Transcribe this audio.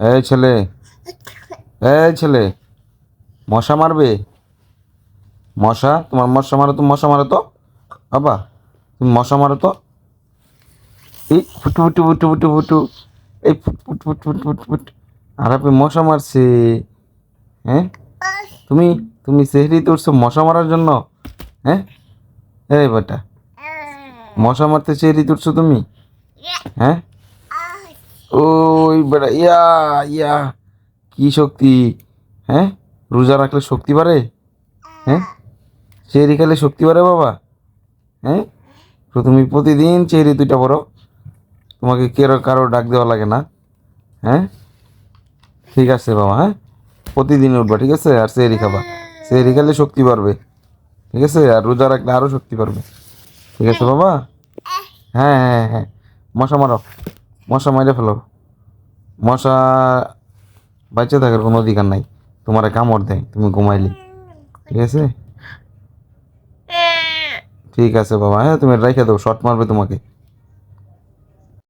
এই ছেলে, এই ছেলে, মশা মারবে? মশা, তোমার মশা মারো তো, মশা মারো তো বাবা, তুমি মশা মারো তো। এই ফুটু ফুটু ফুটু ফুটু ফুটু, এই ফুট ফুট ফুট ফুট ফুট ফুট। আর আপনি মশা মারছে? হ্যাঁ, তুমি তুমি সেহরি তুলছো মশা মারার জন্য? হ্যাঁ, এই বেটা, মশা মারতে সেহরি তুলছো তুমি? হ্যাঁ, ওই বেটা, ইয়া ইয়া, কি শক্তি! হ্যাঁ, রোজা রাখলে শক্তি বাড়ে? হ্যাঁ, সেহরি খেলে শক্তি বাড়ে বাবা? হ্যাঁ, তো তুমি প্রতিদিন চেহারি দুইটা পড়ো, তোমাকে কারো ডাক দেওয়া লাগে না? হ্যাঁ, ঠিক আছে বাবা, হ্যাঁ, প্রতিদিন উঠবা, ঠিক আছে? আর সেহরি খাবা, সেহরি খেলে শক্তি বাড়বে, ঠিক আছে? আর রোজা রাখলে আরও শক্তি বাড়বে, ঠিক আছে বাবা? হ্যাঁ হ্যাঁ হ্যাঁ, মশা মারো, মশা মাইরে ফেলো। মশা বাঁচে থাকার কোনো অধিকার নাই, তোমার কামড় দেয় তুমি ঘুমাইলে, ঠিক আছে? ঠিক আছে বাবা, হ্যাঁ, তুমি রেখে দাও, শর্ট মারবে তোমাকে।